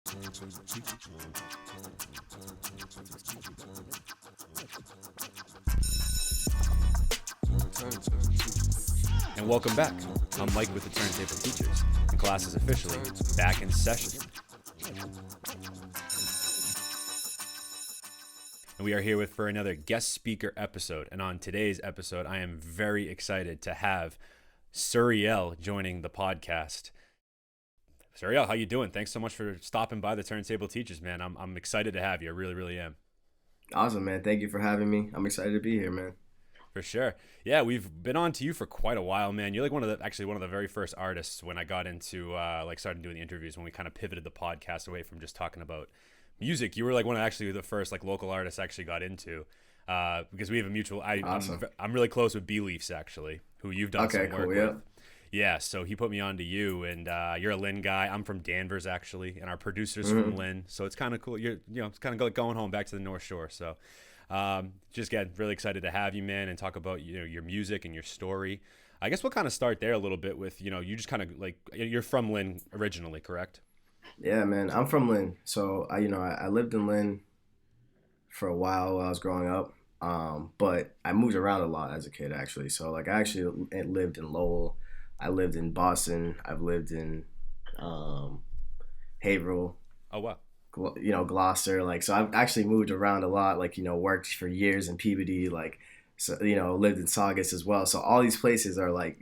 And welcome back. I'm Mike with the Turntable Teachers, and class is officially back in session. And we are here for another guest speaker episode. And on today's episode, I am very excited to have Suriel joining the podcast. Suriel, how you doing? Thanks so much for stopping by the Turntable Teachers, man. I'm excited to have you. I really, really am. Awesome, man. Thank you for having me. I'm excited to be here, man. For sure. Yeah, we've been on to you for quite a while, man. You're like one of the very first artists when I got into started doing the interviews, when we kind of pivoted the podcast away from just talking about music. You were like one of the first like local artists I actually got into because we have a mutual. Awesome. I'm really close with B-Leafs, actually, who you've done some work with. Yeah, so he put me on to you, and you're a Lynn guy. I'm from Danvers, actually, and our producer's from Lynn, so it's kind of cool. It's kind of like going home back to the North Shore. So just get really excited to have you, man, and talk about your music and your story. I guess we'll kind of start there a little bit with you just kind of like you're from Lynn originally, correct? Yeah, man. I'm from Lynn, so I lived in Lynn for a while I was growing up, but I moved around a lot as a kid, actually. So like I actually lived in Lowell. I lived in Boston. I've lived in Haverhill. Oh, wow. Gloucester. Like, so I've actually moved around a lot, like, worked for years in Peabody, like, so, lived in Saugus as well. So all these places are like,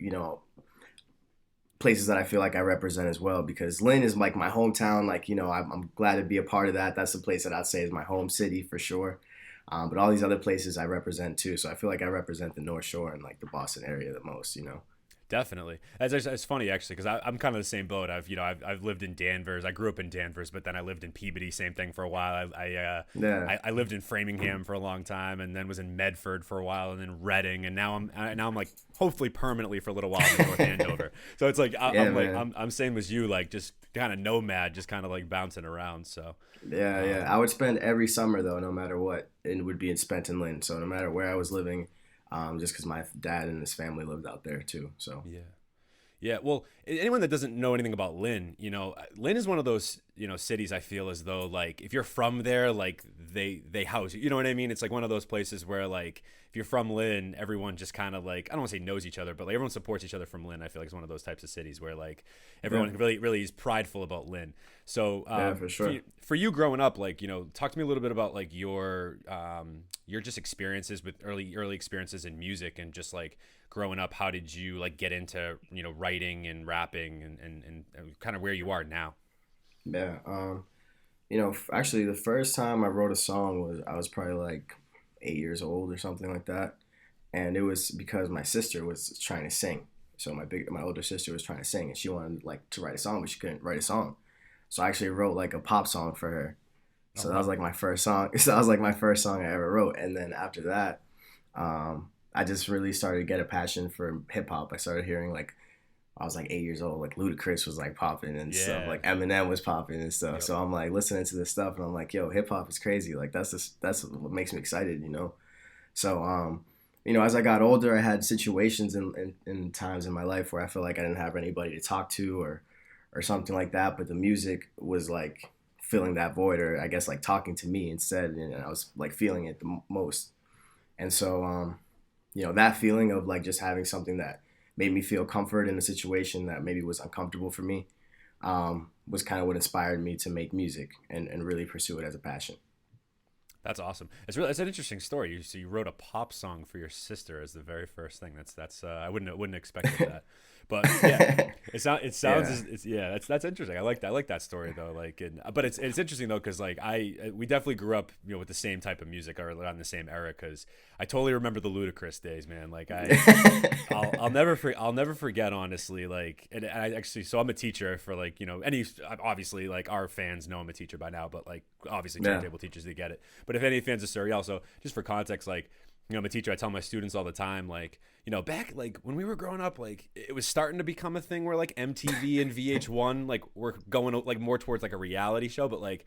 places that I feel like I represent as well, because Lynn is like my hometown. Like, I'm glad to be a part of that. That's the place that I'd say is my home city for sure. But all these other places I represent too. So I feel like I represent the North Shore and like the Boston area the most, Definitely. It's funny, actually, because I'm kind of the same boat. I've lived in Danvers. I grew up in Danvers, but then I lived in Peabody, same thing for a while. I lived in Framingham for a long time, and then was in Medford for a while, and then Reading, and now I'm like hopefully permanently for a little while in North Andover. So it's like I'm same as you, like just kind of nomad, just kind of like bouncing around. So yeah. I would spend every summer though, no matter what, it would be spent in Lynn. So no matter where I was living. Just because my dad and his family lived out there too. So yeah. Well, anyone that doesn't know anything about Lynn, Lynn is one of those cities I feel as though like if you're from there, like they house you. You know what I mean? It's like one of those places where like if you're from Lynn, everyone just kind of like I don't want to say knows each other, but like everyone supports each other from Lynn. I feel like it's one of those types of cities where like everyone really is prideful about Lynn. So for sure. For you growing up, like talk to me a little bit about like your just experiences with early experiences in music and just like growing up. How did you like get into writing and rapping and kind of where you are now? Yeah, actually the first time I wrote a song I was probably like 8 years old or something like that, and it was because my sister was trying to sing. So my older sister was trying to sing, and she wanted like to write a song, but she couldn't write a song. So I actually wrote like a pop song for her. So that was like my first song. So that was like my first song I ever wrote. And then after that, I just really started to get a passion for hip hop. I started hearing like, I was like 8 years old, like Ludacris was like popping and stuff, like Eminem was popping and stuff. Yep. So I'm like listening to this stuff and I'm like, yo, hip hop is crazy. Like that's what makes me excited, So, as I got older, I had situations in times in my life where I felt like I didn't have anybody to talk to or something like that. But the music was like filling that void, or I guess like talking to me instead, and I was like feeling it the most. And so that feeling of like just having something that made me feel comfort in a situation that maybe was uncomfortable for me was kind of what inspired me to make music and really pursue it as a passion. That's awesome. It's an interesting story. So you wrote a pop song for your sister as the very first thing. That's I wouldn't expect that. But yeah, it sounds that's interesting. I like that story though. Like, but it's interesting though because like we definitely grew up with the same type of music or on the same era, because I totally remember the Ludacris days, man. Like I'll never forget, honestly. Like, and I actually, so I'm a teacher for like obviously like our fans know I'm a teacher by now, but like obviously Turntable teachers, they get it. But if any fans of Suriel, so just for context, like. I'm a teacher. I tell my students all the time, like, back like when we were growing up, like it was starting to become a thing where like MTV and VH1 like were going like more towards like a reality show. But like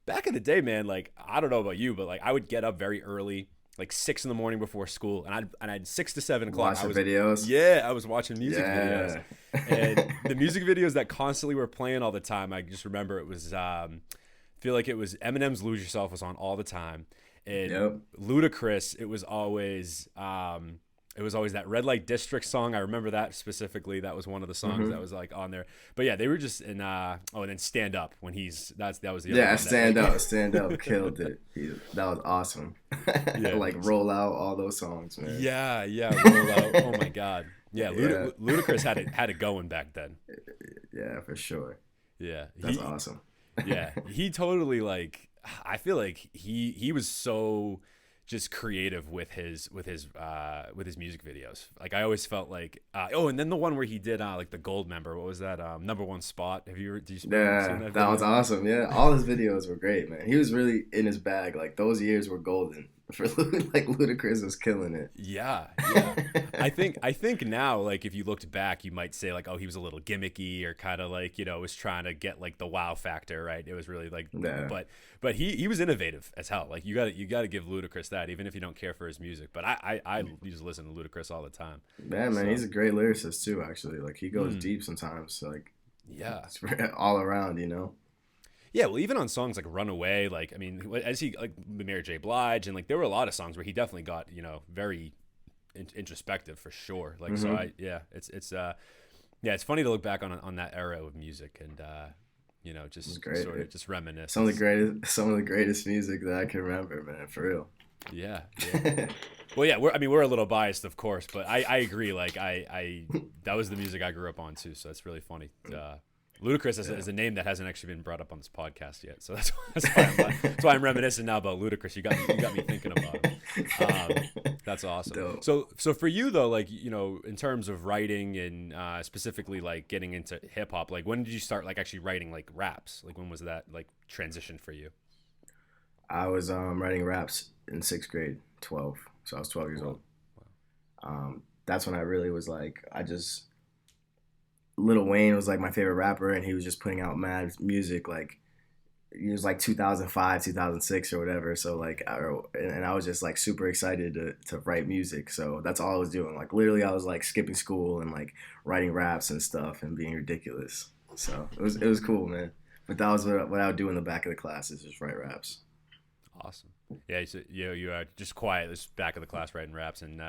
back in the day, man, like I don't know about you, but like I would get up very early. like 6 in the morning before school, and I'd 6 to 7 o'clock. Watch the videos. I was watching music videos, Yeah. and the music videos that constantly were playing all the time. I just remember it was feel like it was Eminem's "Lose Yourself" was on all the time, and Yep. Ludacris. It was always that Red Light District song. I remember that specifically. That was one of the songs that was like on there. But yeah, they were just in. And then Stand Up when that was the other Yeah, one stand up, killed it. That was awesome. Yeah. Like Roll Out, all those songs, man. Yeah, Roll Out. Oh my God. Yeah, Yeah. Ludacris had it going back then. Yeah, for sure. Yeah, That's awesome. Yeah, he totally like. I feel like he was so just creative with his music videos. Like I always felt like and then the one where he did like the Gold Member. What was that? Number One Spot. Did you seen Yeah, that was awesome. Yeah, all his videos were great, man. He was really in his bag. Like those years were golden for like Ludacris was killing it. Yeah. I think now, like if you looked back, you might say like, oh, he was a little gimmicky or kind of like was trying to get like the wow factor, right? It was really like, Yeah. but he was innovative as hell. Like you got to give Ludacris that, even if you don't care for his music. But I used to listen to Ludacris all the time. Yeah, man, he's a great lyricist too. Actually, like he goes deep sometimes. So, like it's all around, Yeah, well, even on songs like "Runaway," like I mean, as he like Mary J. Blige, and like there were a lot of songs where he definitely got very introspective for sure. Like so, it's funny to look back on that era of music and just sort of just reminisce. Some of the greatest music that I can remember, man, for real. Yeah. Well, yeah, we're a little biased, of course, but I agree. Like I that was the music I grew up on too, so it's really funny. Ludacris is a name that hasn't actually been brought up on this podcast yet, so that's why I'm reminiscing now about Ludacris. You got me thinking about him. That's awesome. Dope. So for you though, like in terms of writing and specifically like getting into hip hop, like when did you start like actually writing like raps? Like when was that like transition for you? I was writing raps in 6th grade, 12. So I was 12 years old. That's when I really was like, Lil Wayne was like my favorite rapper, and he was just putting out mad music. Like it was like 2005, 2006 or whatever. So like, I was just like super excited to write music. So that's all I was doing. Like literally, I was like skipping school and like writing raps and stuff and being ridiculous. So it was cool, man. But that was what I would do in the back of the class, is just write raps. Awesome. Yeah, so, you are just quiet, just back of the class writing raps, and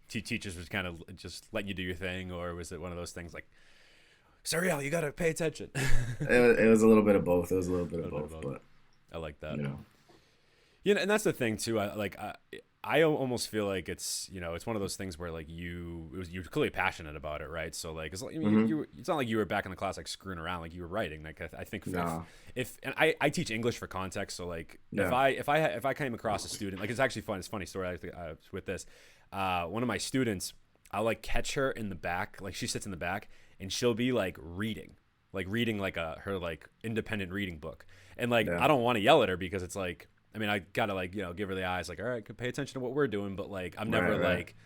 teachers was kind of just letting you do your thing, or was it one of those things like, Suriel, you gotta pay attention? It was a little bit of both. It was a little bit of both, but I like that. And that's the thing too. I almost feel like it's it's one of those things where like you're clearly passionate about it, right? So like it's not like you were back in the class like screwing around, like you were writing. Like I think if I teach English for context, so like if I came across a student, like it's actually fun. It's a funny story with this. One of my students, I'll like catch her in the back, like she sits in the back, and she'll be like reading like her like independent reading book, and like I don't want to yell at her because it's like, I mean, I gotta like give her the eyes, like, all right, pay attention to what we're doing, but like I'm never like,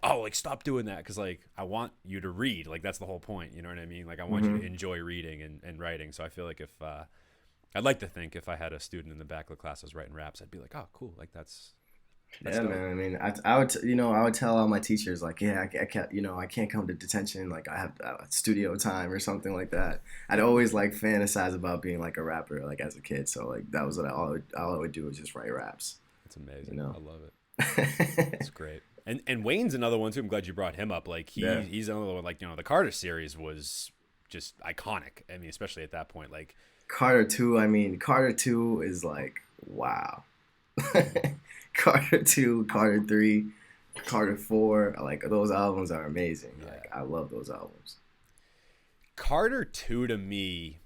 oh, like stop doing that, because like I want you to read, like that's the whole point, you know what I mean? Like I want you to enjoy reading and writing. So I feel like if I'd like to think if I had a student in the back of the class that was writing raps, I'd be like, oh, cool, like that's yeah, dope. Man. I mean, I would tell all my teachers like, yeah, I can't come to detention. Like I have studio time or something like that. I'd always like fantasize about being like a rapper, like as a kid. So like that was what all I would do was just write raps. That's amazing. I love it. That's great. And Wayne's another one too. I'm glad you brought him up. Like he's another one. Like the Carter series was just iconic. I mean, especially at that point, like Carter 2. I mean, Carter 2 is like wow. Carter 2, Carter 3, Carter 4, like those albums are amazing. Yeah. Like I love those albums. Carter 2 to me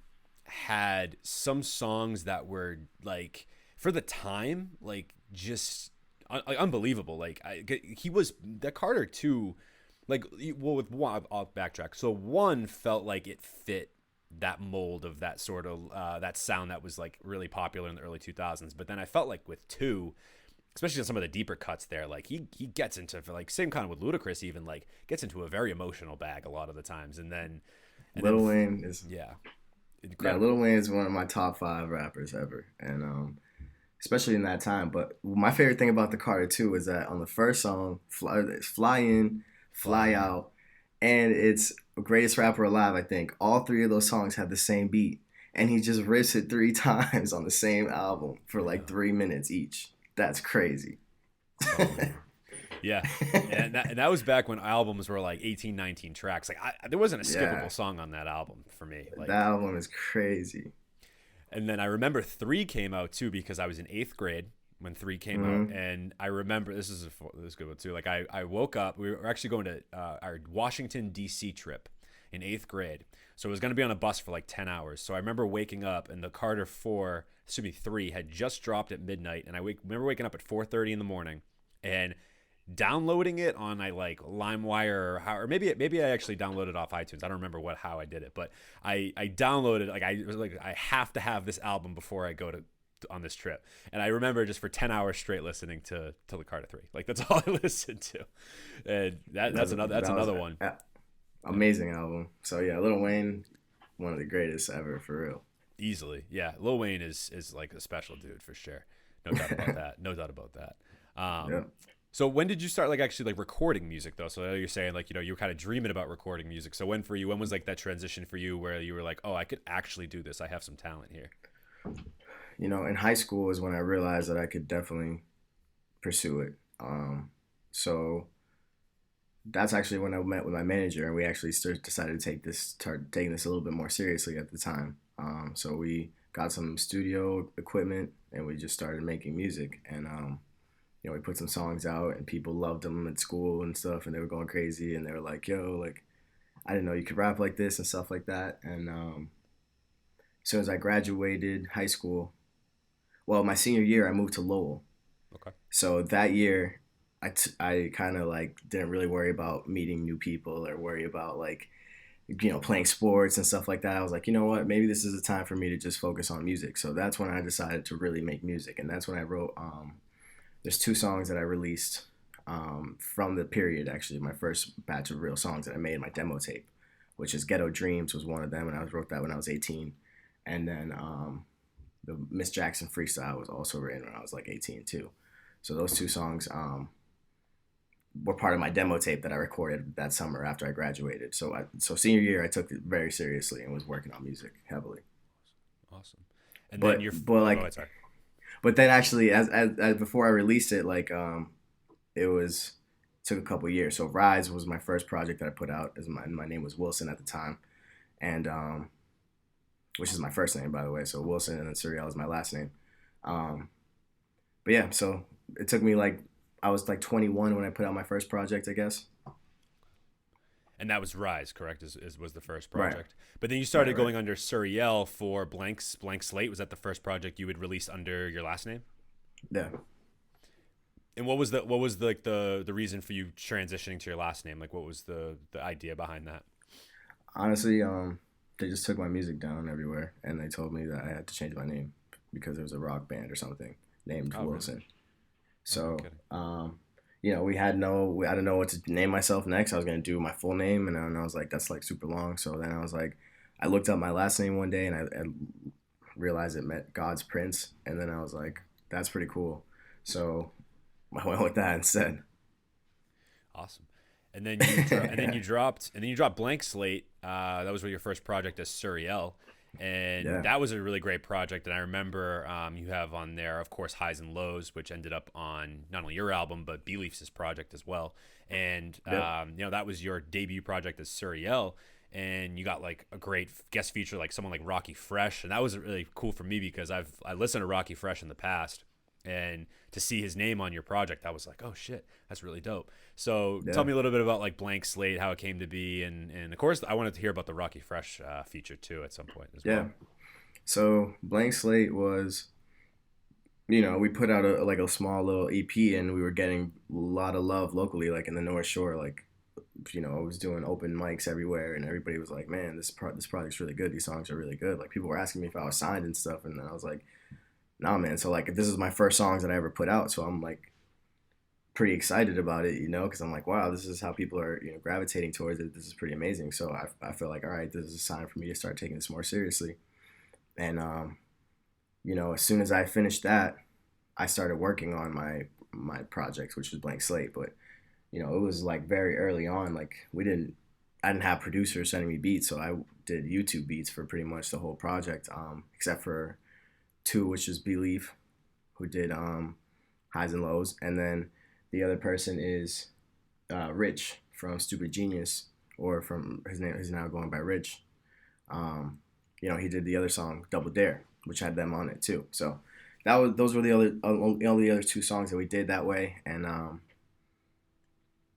had some songs that were like for the time like just unbelievable. Like he was that Carter 2 like with one, I'll backtrack. So 1 felt like it fit that mold of that sort of that sound that was like really popular in the early 2000s, but then I felt like with 2, especially on some of the deeper cuts there, like he gets into, like same kind of with Ludacris, even like gets into a very emotional bag a lot of the times, and Lil Wayne is incredible. Lil Wayne is one of my top 5 rappers ever, and especially in that time. But my favorite thing about the Carter 2 is that on the first song, it's Fly In, Fly Fly in. Out, and it's Greatest Rapper Alive, I think. All three of those songs have the same beat. And he just rips it three times on the same album for I like know. 3 minutes each. That's crazy. It's unbelievable. Yeah. And that was back when albums were like 18, 19 tracks. Like there wasn't a skippable Yeah, song on that album for me. that Like, album is crazy. and then I remember 3 came out too because I was in 8th grade when 3 came out. Hmm. And I remember this is a good one too. Like I woke up, we were actually going to our Washington, D.C. trip in 8th grade. So it was going to be on a bus for like 10 hours. So I remember waking up and the Carter 4, excuse me, 3 had just dropped at midnight. And remember waking up at 4:30 in the morning and downloading it on I like LimeWire or maybe I actually downloaded off iTunes. I don't remember how I did it, but I downloaded like I was like I have to have this album before I go to on this trip. And I remember just for 10 hours straight listening to the Carter 3. Like that's all I listened to. And that's That was another one. a Yeah. amazing album. So yeah, Lil Wayne, one of the greatest ever for Easily. Yeah. Lil Wayne is like a special dude for sure. No doubt about real. that. No doubt about that. Yeah. So when did you start like actually like recording music though? So you're saying like, you were kind of dreaming about recording music. So when was like that transition for you where you were like, oh, I could actually do this. I have some talent here. In high school is when I realized that I could definitely pursue it. So that's actually when I met with my manager, and we actually decided to start taking this a little bit more seriously at the time. So we got some studio equipment, and we just started making music. And we put some songs out, and people loved them at school and stuff, and they were going crazy, and they were like, "Yo, like, I didn't know you could rap like this and stuff like that." And as soon as I graduated high school, well, my senior year, I moved to Lowell. Okay. So that year, I kind of like didn't really worry about meeting new people or worry about like playing sports and stuff like that. I was like, you know what, maybe this is a time for me to just focus on music. So that's when I decided to really make music, and that's when I wrote. There's 2 songs that I released from the period. Actually, my first batch of real songs that I made in my demo tape, which is "Ghetto Dreams" was one of them, and wrote that when I was 18, and then the Miss Jackson freestyle was also written when I was like 18 too. So those 2 songs were part of my demo tape that I recorded that summer after I graduated. So senior year, I took it very seriously and was working on music heavily. Awesome. And then But you're but oh, go like ahead, sorry. but then actually as before I released it, like it was took a couple years. So Rise was my first project that I put out. As my name was Wilson at the time, and which is my first name, by the way. So Wilson, and then Suriel is my last name. Um, but yeah, so it took me like I was like 21 when I put out my first project, I guess. And that was Rise, correct? Was the first Right, project. But then you right, started right. going under Suriel for Blank Slate. Was that the first project you would release under your last name? Yeah. And what was the, like the reason for you transitioning to your last name? Like what was the idea behind that? Honestly, they just took my music down everywhere, and they told me that I had to change my name because there was a rock band or something named Oh, really? Wilson. Oh, no So, kidding. I didn't know what to name myself next. I was gonna do my full name, and then I was like, that's like super long. So then I was like, I looked up my last name one day, and I realized it meant God's Prince, and then I was like, that's pretty cool. So I went with that instead. Awesome. And then you dropped Blank Slate. That was your first project as Suriel, and Yeah. that was a really great project. And I remember you have on there, of course, Highs and Lows, which ended up on not only your album but Beliefs' project as well. And Yep. that was your debut project as Suriel, and you got like a great guest feature, like someone like Rockie Fresh, and that was really cool for me because I listened to Rockie Fresh in the past, and to see his name on your project, I was like, oh shit, that's really dope. So tell Yeah. me a little bit about like Blank Slate, how it came to be, and of course I wanted to hear about the Rocky Fresh feature too at some point as Yeah. well. So Blank Slate was, we put out like a small little EP, and we were getting a lot of love locally, like in the North Shore. Like, I was doing open mics everywhere, and everybody was like, "Man, this project's really good. These songs are really good." Like people were asking me if I was signed and stuff, and then I was like, "Nah, man." So like, this is my first songs that I ever put out, so I'm like pretty excited about it, because I'm like, wow, this is how people are, gravitating towards it. This is pretty amazing. So I feel like, all right, this is a sign for me to start taking this more seriously. And as soon as I finished that, I started working on my project, which was Blank Slate. But it was like very early on. Like I didn't have producers sending me beats, so I did YouTube beats for pretty much the whole project, except for two, which is Belief, who did highs and lows, and then the other person is Rich from Stupid Genius, or from his name. He's now going by Rich. He did the other song Double Dare, which had them on it too. So those were the other two songs that we did that way, and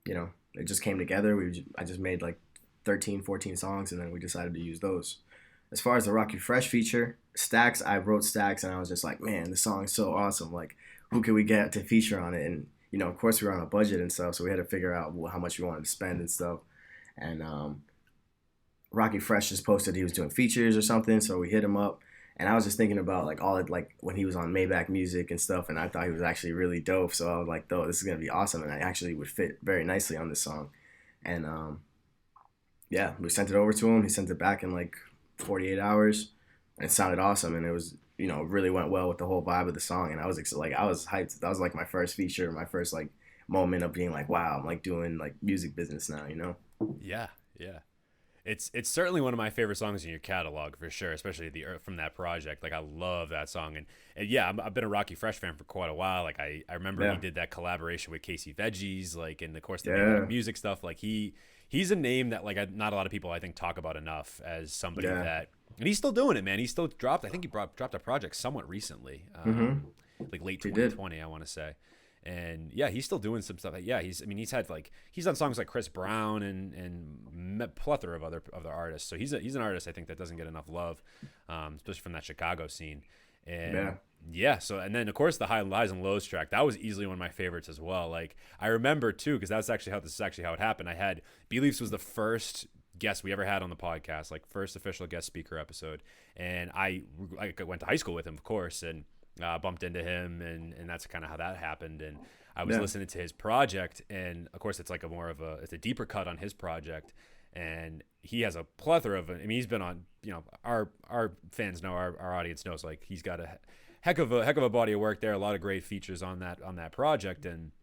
it just came together. I just made like 13, 14 songs, and then we decided to use those. As far as the Rockie Fresh feature, Stacks, I wrote Stacks, and I was just like, man, the song's so awesome. Like, who could we get to feature on it? And of course, we were on a budget and stuff, so we had to figure out how much we wanted to spend and stuff. And Rockie Fresh just posted he was doing features or something, so we hit him up. And I was just thinking about like when he was on Maybach Music and stuff, and I thought he was actually really dope. So I was like, "Oh, this is gonna be awesome," and I actually would fit very nicely on this song. And yeah, we sent it over to him. He sent it back in like 48 hours, and it sounded awesome. And it was really went well with the whole vibe of the song. And I was I was hyped. That was like my first feature, my first like moment of being like, wow, I'm like doing like music business now. Yeah, yeah. It's certainly one of my favorite songs in your catalog for sure, especially from that project. Like I love that song, and yeah, I've been a Rockie Fresh fan for quite a while. Like I remember he did that collaboration with Casey Veggies, like, and of course the music stuff. Like he's a name that like not a lot of people I think talk about enough as somebody that, and he's still doing it, man. He still dropped. I think he dropped a project somewhat recently, like late 2020, I want to say. And yeah, he's still doing some stuff. Yeah, he's done songs like Chris Brown and a plethora of other artists. So he's an artist I think that doesn't get enough love, especially from that Chicago scene. And so, and then of course the highs and lows track, that was easily one of my favorites as well. Like I remember too, because this is actually how it happened. I had Beliefs was the first guest we ever had on the podcast, like first official guest speaker episode, and I went to high school with him, of course, and bumped into him, and that's kind of how that happened. And I was listening to his project, and of course it's like it's a deeper cut on his project, and he has a plethora of, I mean, he's been on, our fans know, our audience knows, like he's got a heck of a body of work there, a lot of great features on that project. And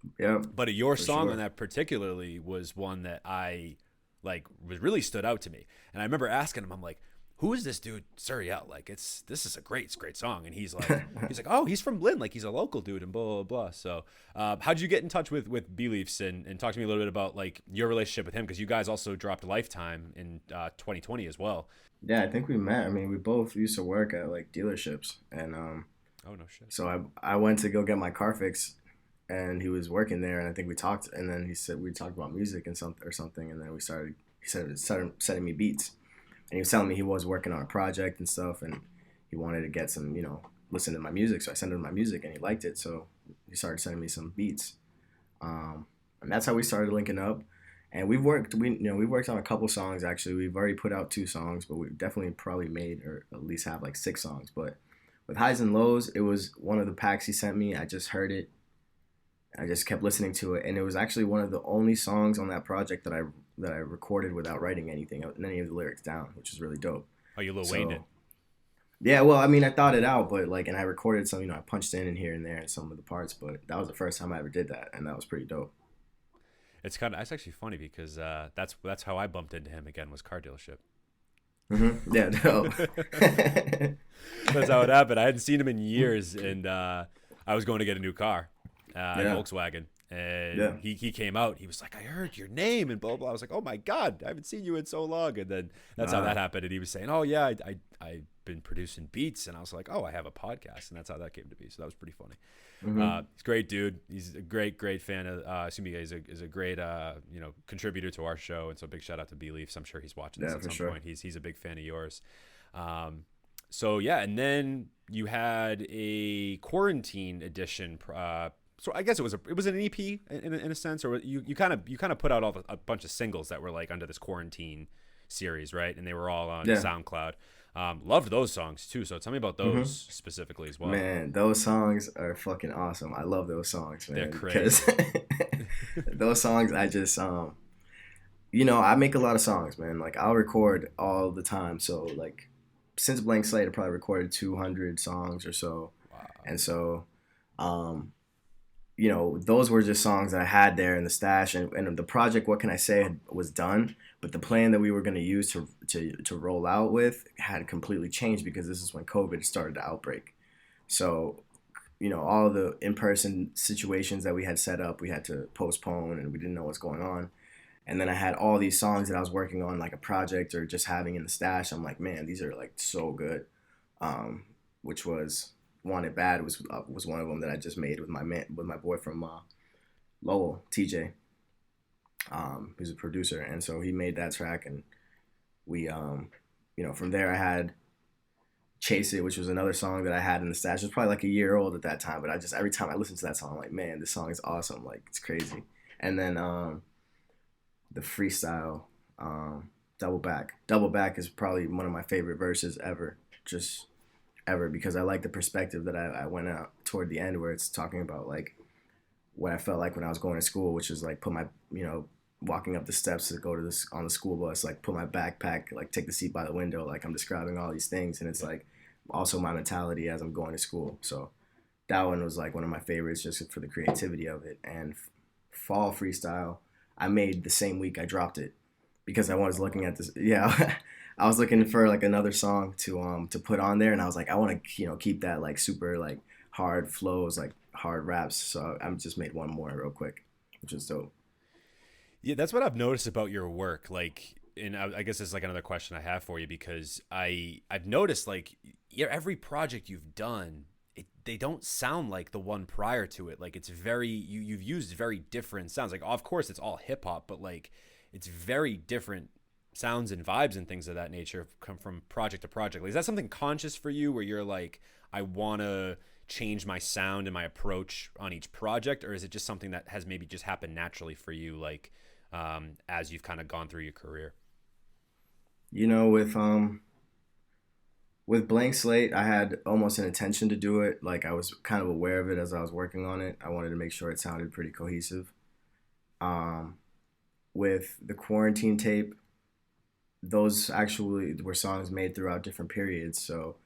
but your song on that particularly was one that I like really stood out to me. And I remember asking him, I'm like, who is this dude, Suriel? Like, this is a great song. And he's like, oh, he's from Lynn. Like, he's a local dude and blah, blah, blah. So how'd you get in touch with Beliefs, and talk to me a little bit about like your relationship with him? Because you guys also dropped Lifetime in 2020 as well. Yeah, I think we met. I mean, we both used to work at like dealerships, and oh no shit. So I went to go get my car fixed, and he was working there, and I think we talked, and then he said we talked about music and something, and then he started sending me beats. And he was telling me he was working on a project and stuff, and he wanted to get some, listen to my music. So I sent him my music, and he liked it. So he started sending me some beats, and that's how we started linking up. And we've worked on a couple songs actually. We've already put out 2 songs, but we've definitely probably made or at least have like 6 songs. But with Highs and Lows, it was one of the packs he sent me. I just heard it. I just kept listening to it, and it was actually one of the only songs on that project that I recorded without writing any of the lyrics down, which is really dope. Oh, you Lil Wayne'd it? Yeah, well, I mean, I thought it out, but like, and I recorded some, I punched in here and there in some of the parts, but that was the first time I ever did that, and that was pretty dope. It's actually funny because that's how I bumped into him again, was car dealership. Mm-hmm. Yeah, dope. That's how it happened. I hadn't seen him in years, and I was going to get a new car, a Volkswagen. And he came out. He was like, I heard your name and blah, blah. I was like, oh, my God, I haven't seen you in so long. And then that's how that happened. And he was saying, oh, yeah, I've been producing beats. And I was like, oh, I have a podcast. And that's how that came to be. So that was pretty funny. Mm-hmm. He's a great dude. He's a great fan of, he's a great, contributor to our show. And so big shout out to Beliefs. I'm sure he's watching this at some point. He's a big fan of yours. So, yeah. And then you had a quarantine edition so I guess it was an EP in a sense, or you kind of put out a bunch of singles that were like under this quarantine series, right? And they were all on SoundCloud. Loved those songs too. So tell me about those specifically as well. Man, those songs are fucking awesome. I love those songs, man. They're crazy. Those songs, I just I make a lot of songs, man. Like I'll record all the time. So like since Blank Slate, I probably recorded 200 songs or so. Wow. And so Um, those were just songs that I had there in the stash, and the project, what can I say, was done. But the plan that we were going to use to roll out with had completely changed because this is when COVID started to outbreak. So, all of the in-person situations that we had set up, we had to postpone, and we didn't know what's going on. And then I had all these songs that I was working on, like a project or just having in the stash. I'm like, man, these are like so good. Um, which was "Want It Bad" was one of them that I just made with my boy from Lowell, TJ. Who's a producer, and so he made that track, and we, from there I had "Chase It," which was another song that I had in the stash. It was probably like a year old at that time, but I just every time I listen to that song, I'm like, man, this song is awesome. Like it's crazy. And then the freestyle, double back. Double back is probably one of my favorite verses ever. Just ever, because I like the perspective that I went out toward the end, where it's talking about like what I felt like when I was going to school, which is like put my, walking up the steps to go to this on the school bus, like put my backpack, like take the seat by the window, like I'm describing all these things, and it's like also my mentality as I'm going to school. So that one was like one of my favorites just for the creativity of it. And fall freestyle, I made the same week I dropped it because I was looking at this. Yeah, I was looking for like another song to put on there, and I was like, I want to keep that like super like hard flows, like hard raps. So I just made one more real quick, which is dope. Yeah, that's what I've noticed about your work. Like, and I guess this is like another question I have for you because I've noticed like every project you've done, they don't sound like the one prior to it. Like it's very you've used very different sounds. Like of course it's all hip hop, but like it's very different sounds and vibes and things of that nature come from project to project. Like, is that something conscious for you where you're like, I want to change my sound and my approach on each project, or is it just something that has maybe just happened naturally for you, like as you've kind of gone through your career? You know, with Blank Slate, I had almost an intention to do it. Like I was kind of aware of it as I was working on it. I wanted to make sure it sounded pretty cohesive. Um, with the quarantine tape, those actually were songs made throughout different periods. So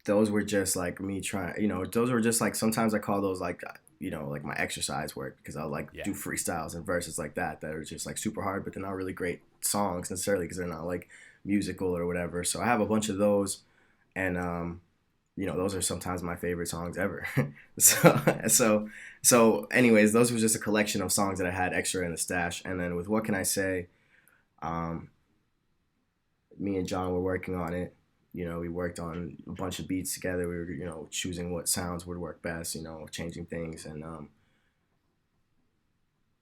those were just like me trying, those were just like sometimes I call those like, like my exercise work because I'll like Yeah. do freestyles and verses like that are just like super hard, but they're not really great songs necessarily because they're not like musical or whatever. So I have a bunch of those, and those are sometimes my favorite songs ever. Yeah. So anyways, those was just a collection of songs that I had extra in the stash. And then with What Can I Say, um, me and John were working on it. We worked on a bunch of beats together. We were, choosing what sounds would work best, changing things. And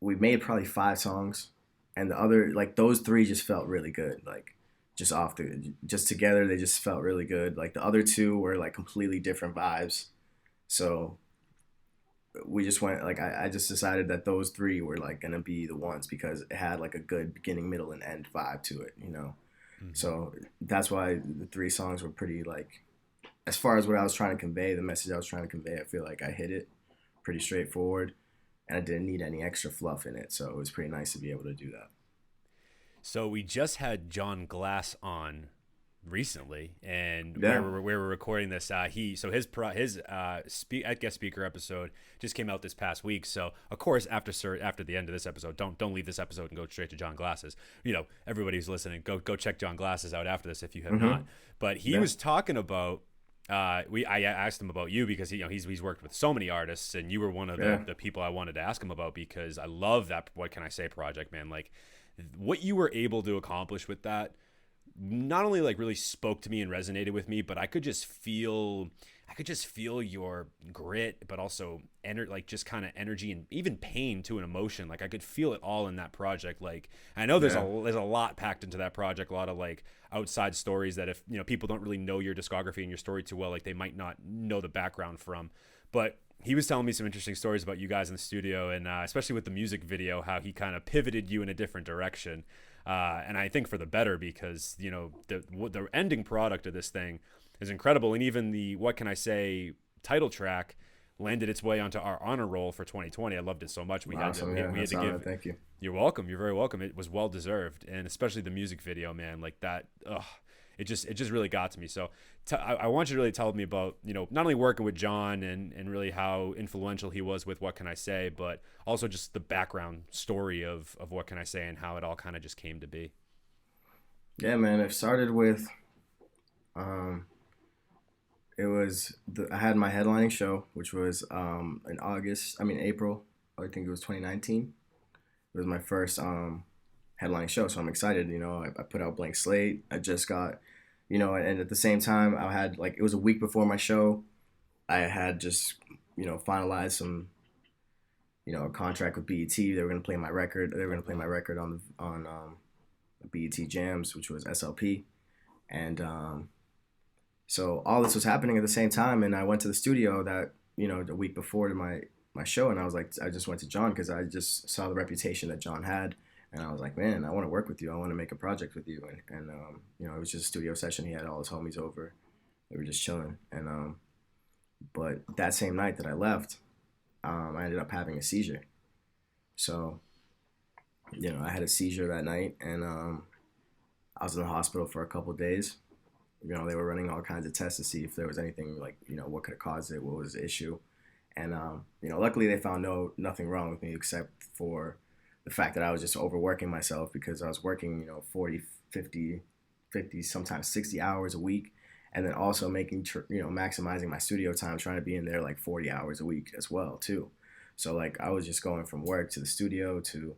we made probably 5 songs. And the other, like, those three just felt really good. Like, just together, they just felt really good. Like, the other two were, like, completely different vibes. So we just went, like, I just decided that those three were, like, going to be the ones because it had, like, a good beginning, middle, and end vibe to it. Hmm. So that's why the 3 songs were pretty like, as far as what I was trying to convey, the message I was trying to convey, I feel like I hit it pretty straightforward, and I didn't need any extra fluff in it. So it was pretty nice to be able to do that. So we just had Jon Glass on recently, and Yeah. where we're recording this, his guest speaker episode just came out this past week. So of course, after the end of this episode, don't leave this episode and go straight to Jon Glass's. Everybody who's listening, go check Jon Glass's out after this if you have not. Mm-hmm. But he Yeah. was talking about. I asked him about you because he's worked with so many artists, and you were one of Yeah. the people I wanted to ask him about because I love that What Can I Say project, man. Like what you were able to accomplish with that not only like really spoke to me and resonated with me, but I could just feel your grit, but also like just kind of energy and even pain to an emotion. Like I could feel it all in that project. Like I know Yeah. there's a lot packed into that project, a lot of like outside stories that if people don't really know your discography and your story too well, like they might not know the background from. But he was telling me some interesting stories about you guys in the studio, and especially with the music video, how he kind of pivoted you in a different direction. And I think for the better because the ending product of this thing is incredible, and even the What Can I Say title track landed its way onto our honor roll for 2020. I loved it so much. Awesome. Yeah. We had That's to honor. give. Thank you. You're welcome. You're very welcome. It was well deserved, and especially the music video, man. Like that. Ugh, it just really got to me. So I want you to really tell me about, not only working with Jon and really how influential he was with What Can I Say, but also just the background story of What Can I Say and how it all kind of just came to be. Yeah, man. It started with um, I had my headlining show, which was in April. I think it was 2019. It was my first headlining show, so I'm excited. I put out Blank Slate. I just got, and at the same time, I had like it was a week before my show. I had just finalized some a contract with BET. They were gonna play my record. They were gonna play my record on BET Jams, which was SLP, and so all this was happening at the same time. And I went to the studio that the week before to my show, and I was like, I just went to Jon because I just saw the reputation that Jon had, and I was like, man, I want to work with you. I want to make a project with you, and it was just a studio session. He had all his homies over. They were just chilling, and but that same night that I left, I ended up having a seizure. So, I had a seizure that night, and I was in the hospital for a couple of days. They were running all kinds of tests to see if there was anything like, what could have caused it, what was the issue. And, luckily they found nothing wrong with me except for the fact that I was just overworking myself because I was working, 40, 50, sometimes 60 hours a week. And then also maximizing my studio time, trying to be in there like 40 hours a week as well, too. So like I was just going from work to the studio to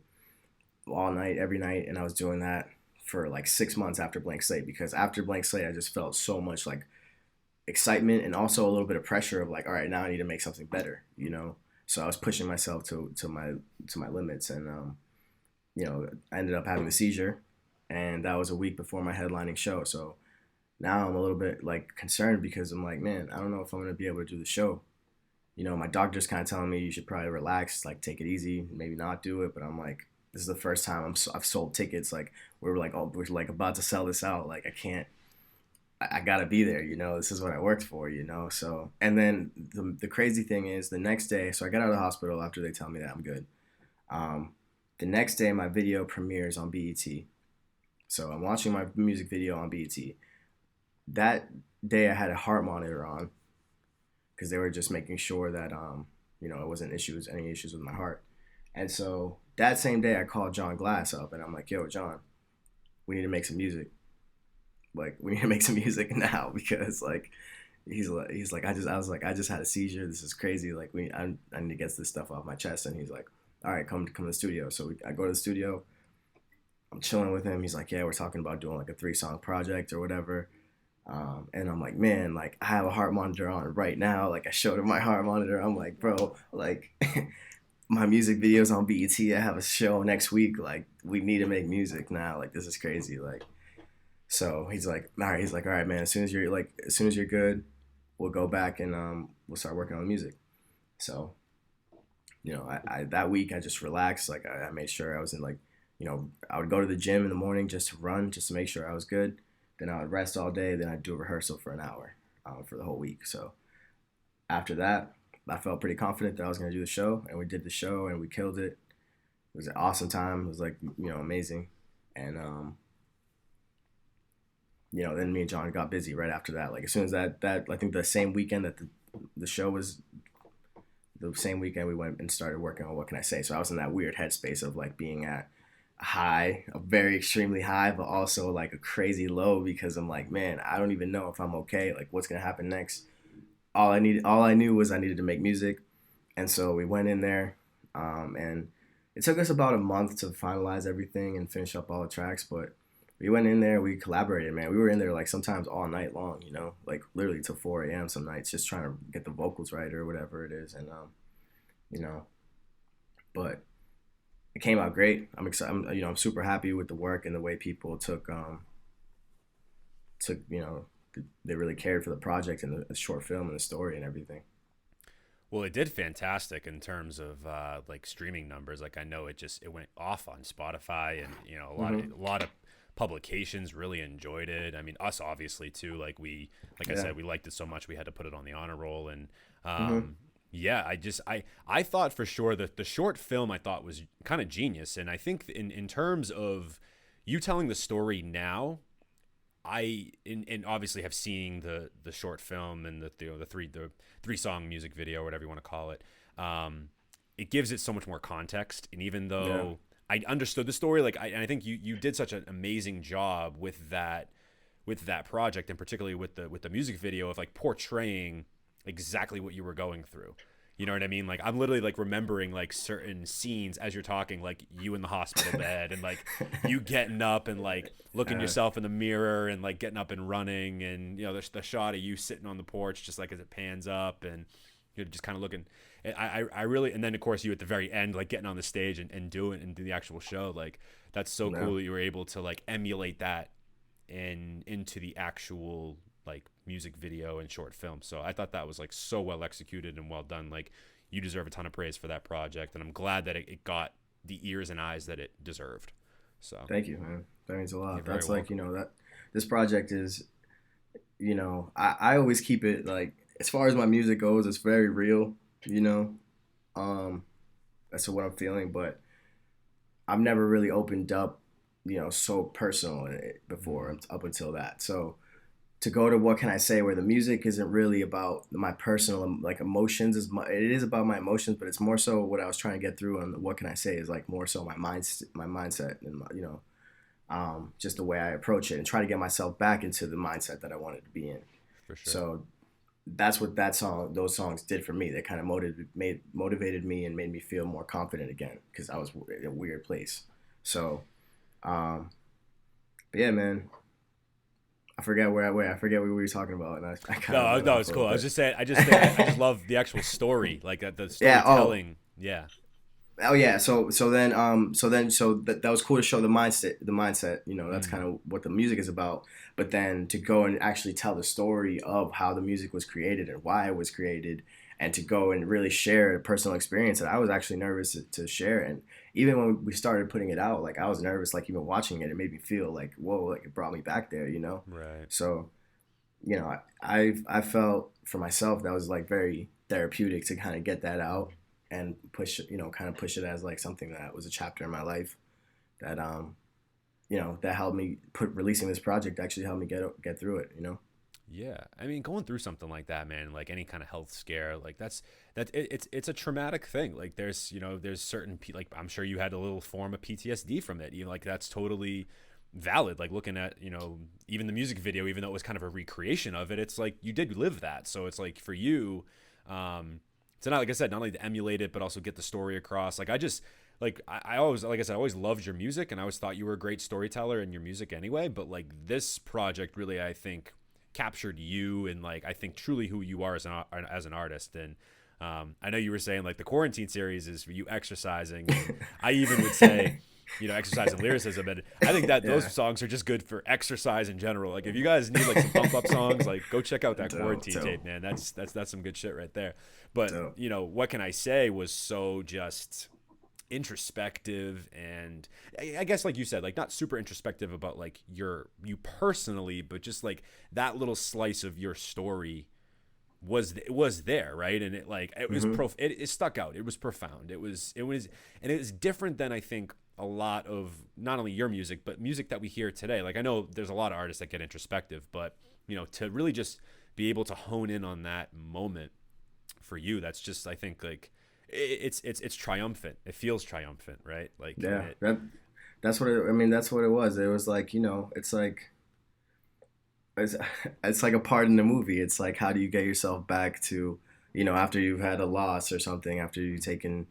all night, every night. And I was doing that for like 6 months after Blank Slate, because after Blank Slate, I just felt so much like excitement and also a little bit of pressure of like, all right, now I need to make something better, So I was pushing myself to my limits, and I ended up having a seizure, and that was a week before my headlining show. So now I'm a little bit like concerned because I'm like, man, I don't know if I'm gonna be able to do the show. My doctor's kind of telling me you should probably relax, like take it easy, maybe not do it. But I'm like, this is the first time I've sold tickets. Like we're like about to sell this out. Like I can't. I gotta be there, This is what I worked for, So, and then the crazy thing is, the next day, so I got out of the hospital after they tell me that I'm good. The next day, my video premieres on BET. So I'm watching my music video on BET. That day, I had a heart monitor on because they were just making sure that it wasn't any issues with my heart. And so that same day, I called Jon Glass up, and I'm like, yo, Jon, we need to make some music. Like we need to make some music now because like he's like I just had a seizure. This is crazy. Like I need to get this stuff off my chest. And he's like, all right, come to the studio. So I go to the studio. I'm chilling with him. He's like, yeah, we're talking about doing like a 3-song project or whatever. And I'm like, man, like I have a heart monitor on right now. Like I showed him my heart monitor. I'm like, bro, like my music video's on BET. I have a show next week. Like we need to make music now. Like this is crazy. Like. So he's like, all right, man. As soon as you're good, we'll go back and we'll start working on music. So, I that week I just relaxed. Like I made sure I was in like, I would go to the gym in the morning just to run, just to make sure I was good. Then I would rest all day. Then I'd do a rehearsal for an hour for the whole week. So after that, I felt pretty confident that I was gonna do the show, and we did the show and we killed it. It was an awesome time. It was like amazing, and then me and Jon got busy right after that. Like as soon as that I think the same weekend that the show was, the same weekend we went and started working on What Can I Say. So I was in that weird headspace of like being at a high, a very extremely high, but also like a crazy low because I'm like, man, I don't even know if I'm okay. Like what's gonna happen next? All I knew was I needed to make music, and so we went in there, and it took us about a month to finalize everything and finish up all the tracks, but. We went in there, we collaborated, man. We were in there like sometimes all night long, like literally till 4 a.m. some nights, just trying to get the vocals right or whatever it is. And, but it came out great. I'm excited. I'm super happy with the work and the way people they really cared for the project and the short film and the story and everything. Well, it did fantastic in terms of like streaming numbers. Like I know it went off on Spotify, and a lot of publications really enjoyed it. I mean, us obviously too. Like I said, we liked it so much we had to put it on the honor roll. And yeah, I thought for sure that the short film I thought was kind of genius. And I think in terms of you telling the story now, and obviously have seen the short film and the three song music video, whatever you want to call it. It gives it so much more context, and even Yeah. though I understood the story, like and I think you did such an amazing job with that project, and particularly with the music video of like portraying exactly what you were going through. You know what I mean? Like I'm literally like remembering like certain scenes as you're talking, like you in the hospital bed and like you getting up and like looking uh, yourself in the mirror and like getting up and running, and the shot of you sitting on the porch just like as it pans up and you're just kind of looking. I really, and then of course you at the very end like getting on the stage and do the actual show. Like that's so yeah. cool that you were able to like emulate that and into the actual like music video and short film. So I thought that was like so well executed and well done. Like you deserve a ton of praise for that project, and I'm glad that it got the ears and eyes that it deserved. So Thank you, man. That means a you're lot. very That's like, welcome. that this project is, I always keep it like, as far as my music goes, it's very real, you know. Um, that's what I'm feeling, but I've never really opened up, so personal in it before up until that. So to go to what can I say, where the music isn't really about my personal like emotions, it is about my emotions, but it's more so what I was trying to get through on the what can I say is like more so my mindset and just the way I approach it and try to get myself back into the mindset that I wanted to be in. For sure. So that's what those songs did for me. They kind of motivated me and made me feel more confident again because I was in a weird place. So, um, but yeah, man, I forget what we were talking about, and I kind of No, went no, off it's a cool. little I was bit. just saying. I just think I just love the actual story, like the Yeah. Oh. storytelling. Yeah. Oh yeah. So that was cool to show the mindset. The mindset. That's Mm, kind of what the music is about. But then to go and actually tell the story of how the music was created and why it was created, and to go and really share a personal experience that I was actually nervous to share. And even when we started putting it out, like I was nervous. Like even watching it, it made me feel like whoa, like it brought me back there. right. So I felt for myself that was like very therapeutic to kind of get that out and push kind of push it as like something that was a chapter in my life that that helped me put releasing this project actually helped me get through it. Yeah, I mean, going through something like that, man, like any kind of health scare, like it's a traumatic thing. Like there's certain like I'm sure you had a little form of PTSD from it. Like that's totally valid. Like looking at even the music video, even though it was kind of a recreation of it, it's like you did live that. So it's like for you, to not like I said, not only to emulate it but also get the story across. Like I just like I always like I said, I always loved your music, and I always thought you were a great storyteller in your music anyway. But like this project really, I think captured you and like I think truly who you are as an artist. And I know you were saying like the quarantine series is for you exercising, and I even would say exercise and lyricism, and I think that those Yeah. songs are just good for exercise in general. Like if you guys need like some pump up songs, like go check out that Dope, quarantine dope, tape, man. That's some good shit right there. But dope. what can I say was so just introspective, and I guess like you said, like not super introspective about like you personally, but just like that little slice of your story was there, right? And it like it was Hmm. it stuck out. It was profound. It was and it was different than I think a lot of not only your music but music that we hear today. Like I know there's a lot of artists that get introspective, but to really just be able to hone in on that moment for you, that's just I think like it's triumphant. It feels triumphant, right? Like and Yeah, it I mean, that's what it was. It was like, it's it's like a part in the movie. It's like, how do you get yourself back to, after you've had a loss or something, after you've taken,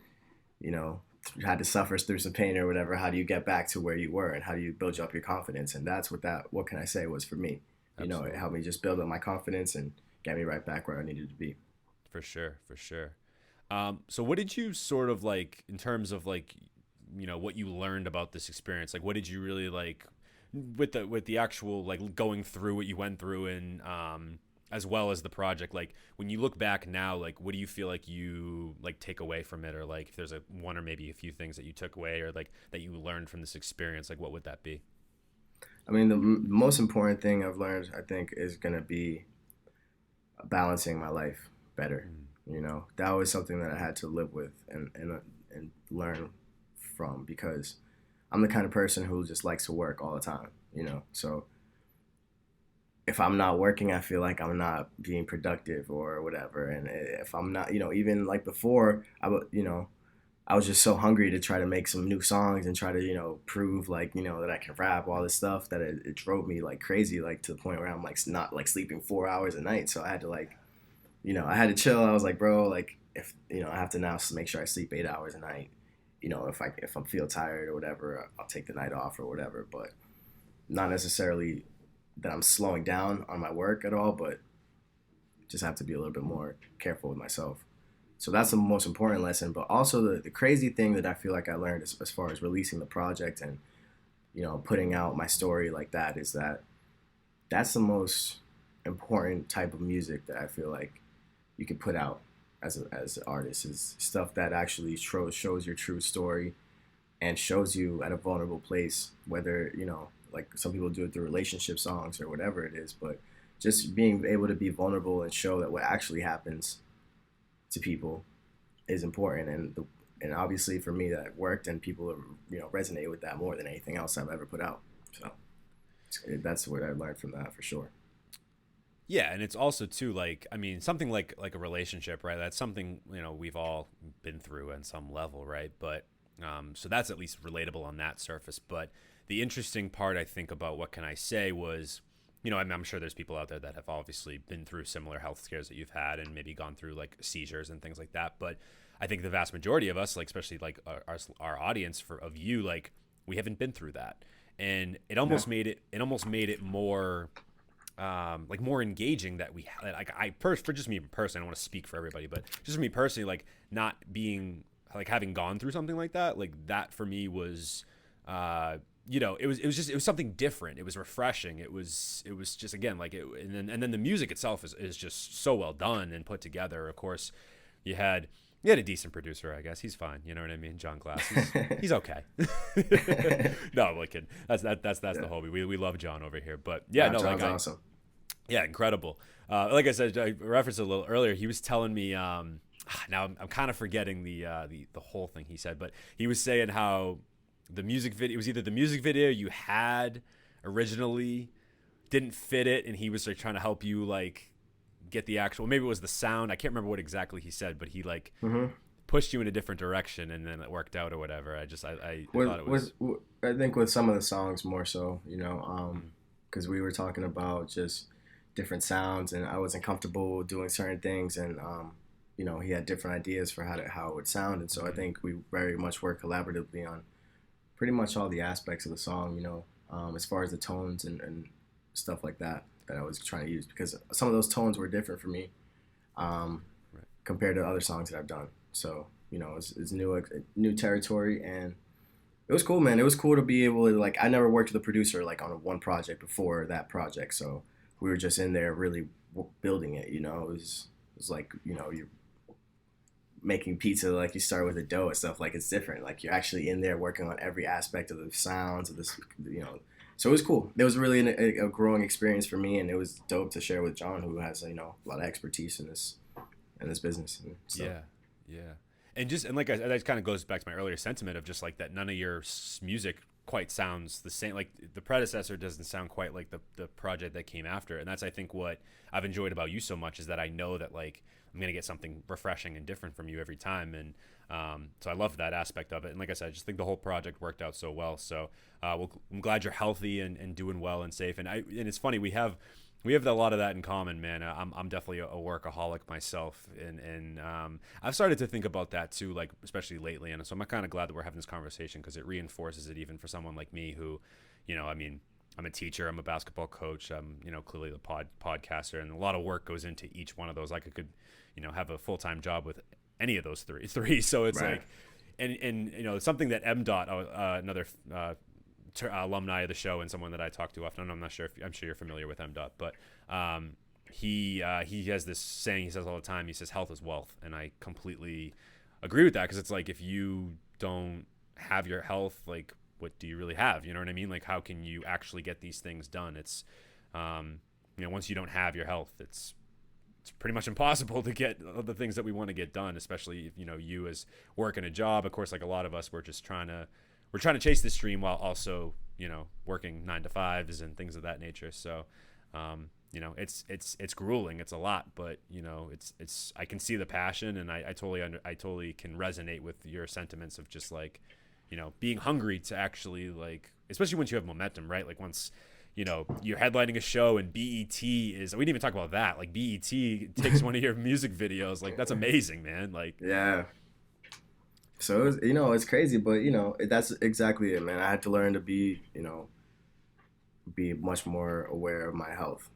you know had to suffer through some pain or whatever. How do you get back to where you were, and how do you build up your confidence? And that's what can I say was for me. It helped absolutely. me just build up my confidence and get me right back where I needed to be. For sure, for sure. So what did you sort of like in terms of like what you learned about this experience? Like what did you really like with the actual like going through what you went through, and as well as the project, like when you look back now, like what do you feel like you like take away from it, or like if there's a one or maybe a few things that you took away or like that you learned from this experience, like what would that be? I mean, the most important thing I've learned, I think, is gonna be balancing my life better. Mm, That was something that I had to live with and learn from, because I'm the kind of person who just likes to work all the time. So if I'm not working, I feel like I'm not being productive or whatever. And if I'm not, even like before, I was just so hungry to try to make some new songs and try to, prove like, that I can rap, all this stuff, that it drove me like crazy, like to the point where I'm like not like sleeping 4 hours a night. So I had to like, I had to chill. I was like, bro, like if, I have to now make sure I sleep 8 hours a night. If I feel tired or whatever, I'll take the night off or whatever. But not necessarily that I'm slowing down on my work at all, but just have to be a little bit more careful with myself. So that's the most important lesson. But also the crazy thing that I feel like I learned as far as releasing the project and, putting out my story like that is that that's the most important type of music that I feel like you can put out as an artist, is stuff that actually shows your true story and shows you at a vulnerable place, whether, like some people do it through relationship songs or whatever it is, but just being able to be vulnerable and show that what actually happens to people is important. And obviously for me that worked, and people resonate with that more than anything else I've ever put out. So that's what I learned from that for sure. Yeah, and it's also too like, I mean, something like a relationship, right? That's something we've all been through on some level, right? But so that's at least relatable on that surface. But the interesting part I think about What Can I Say was, I'm sure there's people out there that have obviously been through similar health scares that you've had and maybe gone through like seizures and things like that. But I think the vast majority of us, like especially like our audience of you, like we haven't been through that, and it almost Yeah. made it more like more engaging that like for just me personally, I don't want to speak for everybody, but just for me personally, like not being like having gone through something like that for me was it was something different. It was refreshing. It was just, again, like and then the music itself is just so well done and put together. Of course, you had a decent producer, I guess. He's fine. You know what I mean? Jon Glass. He's okay. No, I'm like kidding. That's Yeah. the whole. We love Jon over here. But yeah, no, like John's awesome. yeah, incredible. Like I said, I referenced it a little earlier. He was telling me. Now I'm kind of forgetting the whole thing he said, but he was saying how the music video, it was either the music video you had originally didn't fit it, and he was like trying to help you like get the actual, maybe it was the sound. I can't remember what exactly he said, but he like Mm-hmm. pushed you in a different direction, and then it worked out or whatever. I thought With, it with, was. I think with some of the songs more so, Mm, because we were talking about just different sounds, and I wasn't comfortable doing certain things, and he had different ideas for how it would sound, and so I mm, think we very much worked collaboratively on pretty much all the aspects of the song, as far as the tones and stuff like that I was trying to use, because some of those tones were different for me, um, right. compared to other songs that I've done. So it's new territory, and it was cool, man. It was cool to be able to, like, I never worked with a producer like on one project before that project, so we were just in there really building it. It was like you're making pizza, like you start with a dough and stuff, like it's different, like you're actually in there working on every aspect of the sounds of this. So it was cool. It was really a growing experience for me, and it was dope to share with Jon, who has a lot of expertise in this business and stuff. Yeah, yeah, and like that kind of goes back to my earlier sentiment of just like that none of your music quite sounds the same. Like the predecessor doesn't sound quite like the project that came after, and that's I think what I've enjoyed about you so much is that I know that like I'm gonna get something refreshing and different from you every time, and so I love that aspect of it. And like I said, I just think the whole project worked out so well. So I'm glad you're healthy and doing well and safe. And it's funny, we have a lot of that in common, man. I'm definitely a workaholic myself, and I've started to think about that too, like especially lately. And so I'm kind of glad that we're having this conversation because it reinforces it even for someone like me who, I mean, I'm a teacher, I'm a basketball coach, I'm clearly the podcaster, and a lot of work goes into each one of those. Like I could, have a full time job with any of those three. So it's Right. like, and something that M. Dot, another alumni of the show and someone that I talk to often. I'm not sure if I'm sure you're familiar with M. Dot, but he has this saying he says all the time. He says health is wealth, and I completely agree with that because it's like if you don't have your health, like what do you really have? You know what I mean? Like how can you actually get these things done? It's once you don't have your health, it's pretty much impossible to get the things that we want to get done, especially if you as working a job. Of course, like a lot of us, we're trying to chase this dream while also working 9 to 5s and things of that nature. So it's grueling. It's a lot, but it's I can see the passion, and I totally can resonate with your sentiments of just like, being hungry to actually like, especially once you have momentum, right? Like once, you're headlining a show and BET is, we didn't even talk about that. Like BET takes one of your music videos. Like that's amazing, man. Like, Yeah. So it's crazy, but that's exactly it, man. I had to learn to be much more aware of my health.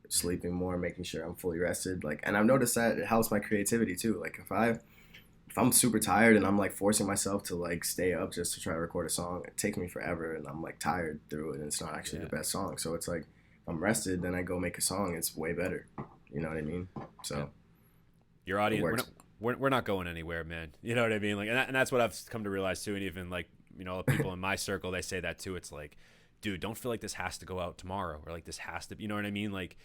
Sleeping more, making sure I'm fully rested. Like, and I've noticed that it helps my creativity too. Like if I'm super tired and I'm like forcing myself to like stay up just to try to record a song, it takes me forever, and I'm like tired through it, and it's not actually the best song. So it's like, if I'm rested, then I go make a song. It's way better. You know what I mean? So your audience, we're not going anywhere, man. You know what I mean? Like, and that's what I've come to realize too. And even like, people in my circle, they say that too. It's like, dude, don't feel like this has to go out tomorrow, or like this has to, you know what I mean? Like,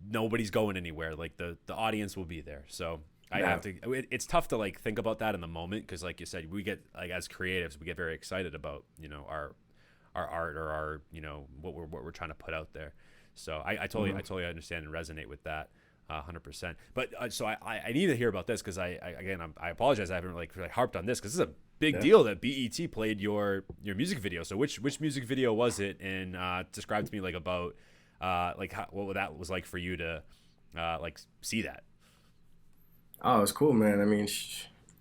nobody's going anywhere. Like the audience will be there. So I have to, it's tough to like think about that in the moment. Cause like you said, we get like, as creatives, we get very excited about, our art, or our, what we're trying to put out there. So I totally understand and resonate with that. 100%. But so I need to hear about this, because I apologize, I haven't like harped on this, because this is a big deal that BET played your music video. So which music video was it, and describe to me like about like what that was like for you to like see that. Oh, it was cool, man. I mean,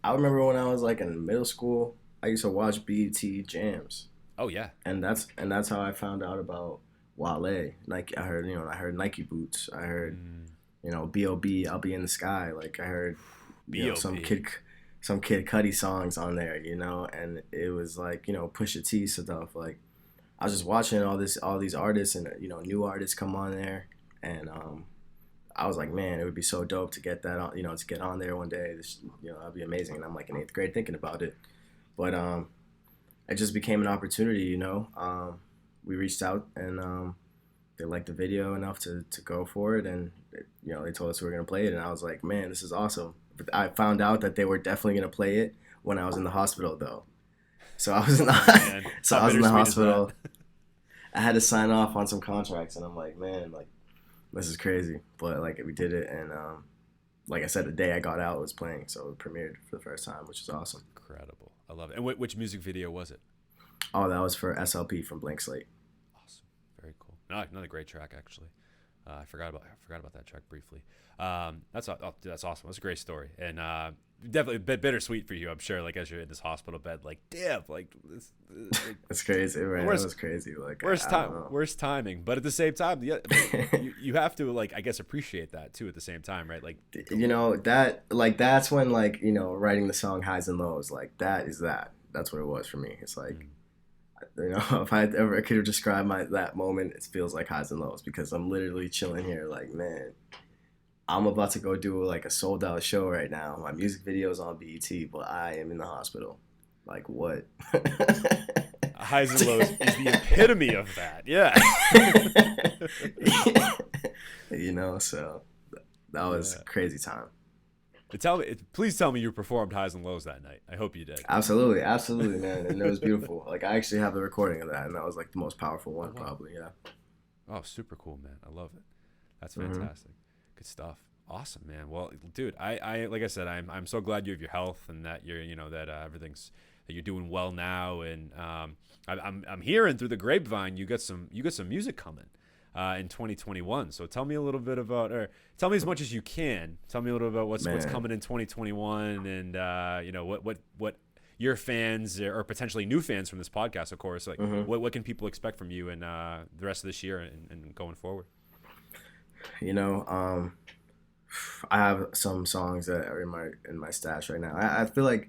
I remember when I was like in middle school, I used to watch BET Jams. Oh yeah. And that's how I found out about Wale. Like I heard Nike Boots. I heard B.O.B. I'll Be in the Sky. Like I heard some Kid Cudi songs on there, and it was like, Pusha T stuff. Like I was just watching all these artists, and new artists come on there, and I was like, man, it would be so dope to get that on, to get on there one day. That'd be amazing. And I'm like in 8th grade thinking about it, but it just became an opportunity. We reached out, and they liked the video enough to go for it, and they told us we were gonna play it, and I was like, man, this is awesome. But I found out that they were definitely gonna play it when I was in the hospital, though. So I was in the hospital. I had to sign off on some contracts, and I'm like, man, like this is crazy. But like we did it, and like I said, the day I got out, it was playing, so it premiered for the first time, which is awesome. Incredible. I love it. And which music video was it? Oh, that was for SLP from Blank Slate. Awesome. Very cool. Another great track, actually. I forgot about that track briefly. That's awesome. That's a great story, and definitely a bit bittersweet for you, I'm sure. Like as you're in this hospital bed, like damn, like this. It's crazy, right? It was crazy. Like worst timing, but at the same time, you have to like, I guess, appreciate that too. At the same time, right? Like that's when writing the song Highs and Lows, like that's what it was for me. It's like. If I ever could have described that moment, it feels like highs and lows, because I'm literally chilling here like, man, I'm about to go do like a sold out show right now. My music video is on BET, but I am in the hospital. Like what? Highs and lows is the epitome of that. Yeah. So that was a crazy time. Please tell me you performed Highs and Lows that night. I hope you did. Absolutely, man, and it was beautiful. Like I actually have the recording of that, and that was like the most powerful one, probably. Yeah. Oh, super cool, man. I love it. That's fantastic. Good stuff. Awesome, man. Well, dude, I like I said, I'm so glad you have your health, and that you're that everything's, that you're doing well now, and I'm hearing through the grapevine you got some music coming. In 2021. So tell me a little bit about, or tell me as much as you can. Tell me a little bit about what's coming in 2021, and what your fans, or potentially new fans from this podcast, of course, like what can people expect from you in the rest of this year and going forward? I have some songs that are in my stash right now. I feel like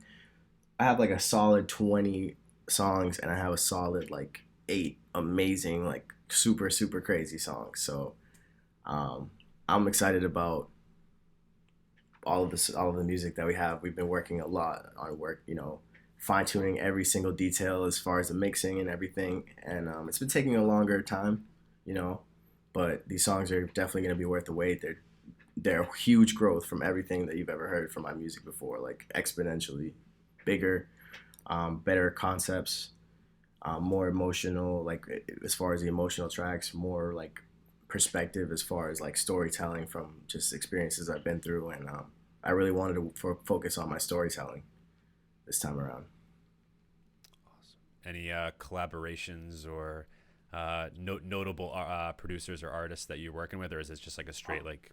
I have like a solid 20 songs, and I have a solid like 8 amazing, like super super crazy songs. So I'm excited about all of the music that we have. We've been working a lot on fine tuning every single detail as far as the mixing and everything, and it's been taking a longer time, but these songs are definitely going to be worth the wait. They're huge growth from everything that you've ever heard from my music before, like exponentially bigger, better concepts, more emotional, like as far as the emotional tracks, more like perspective as far as like storytelling from just experiences I've been through, and I really wanted to focus on my storytelling this time around. Awesome. Any collaborations or notable producers or artists that you're working with, or is it just like a straight like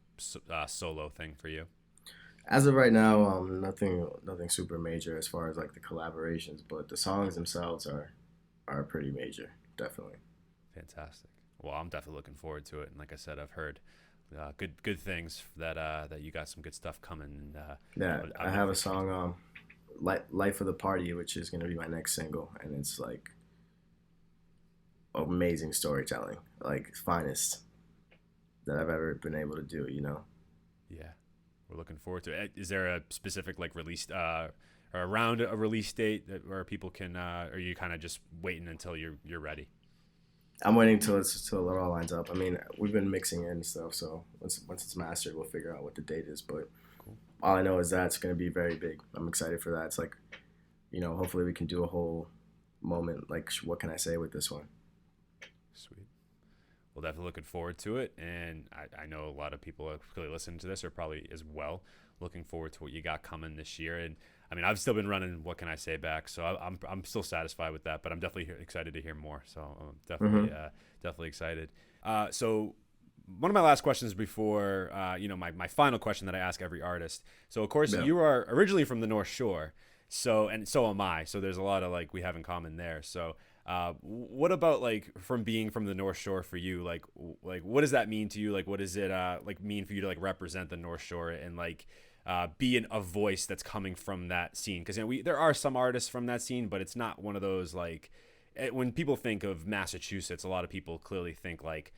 solo thing for you? As of right now, nothing super major as far as like the collaborations, but the songs themselves are pretty major, definitely. Fantastic. Well, I'm definitely looking forward to it, and like I said, I've heard good things that you got some good stuff coming. And Yeah, I have a song, "Life of the Party," which is gonna be my next single, and it's like amazing storytelling, like finest that I've ever been able to do. Yeah, we're looking forward to it. Is there a specific like release or around a release date where people can? Or are you kind of just waiting until you're ready? I'm waiting till it all lines up. I mean, we've been mixing it and stuff, so once it's mastered, we'll figure out what the date is. But Cool. all I know is that it's gonna be very big. I'm excited for that. It's like, hopefully we can do a whole moment. Like, what can I say with this one? Sweet. Well, definitely looking forward to it, and I know a lot of people are really listening to this are probably as well looking forward to what you got coming this year. And I mean, I've still been running What Can I Say back, so I'm still satisfied with that, but I'm definitely excited to hear more. So I'm definitely excited. So one of my last questions before my final question that I ask every artist. So of course you are originally from the North Shore, so am I. So there's a lot of like we have in common there. So what about like from being from the North Shore for you? Like what does that mean to you? Like what does it like mean for you to like represent the North Shore and like being a voice that's coming from that scene? Because there are some artists from that scene, but it's not one of those like when people think of Massachusetts, a lot of people clearly think like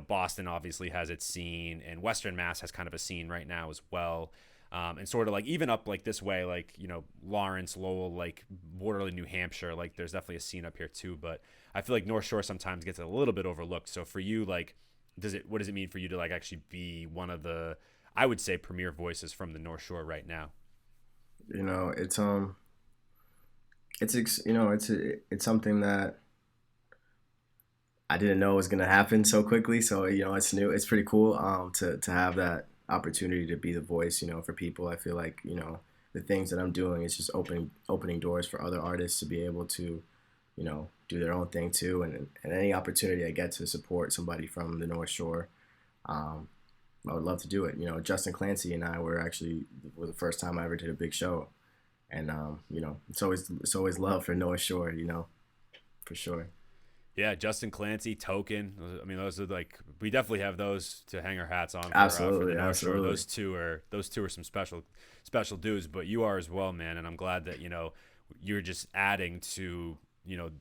Boston obviously has its scene, and Western Mass has kind of a scene right now as well. And sort of like even up like this way, like, Lawrence, Lowell, like borderline New Hampshire, like there's definitely a scene up here too. But I feel like North Shore sometimes gets a little bit overlooked. So for you, like, what does it mean for you to like actually be one of the, I would say, premier voices from the North Shore right now? It's something that I didn't know was gonna happen so quickly. So it's new. It's pretty cool to have that opportunity to be the voice, for people. I feel like, the things that I'm doing is just opening doors for other artists to be able to, do their own thing too. And any opportunity I get to support somebody from the North Shore, I would love to do it. Justin Clancy and I were the first time I ever did a big show. And, it's always love for North Shore, for sure. Yeah, Justin Clancy, Token. I mean, those are like we definitely have those to hang our hats on. Absolutely, for the North Shore. absolutely. Those two are some special dudes. But you are as well, man. And I'm glad that you're just adding to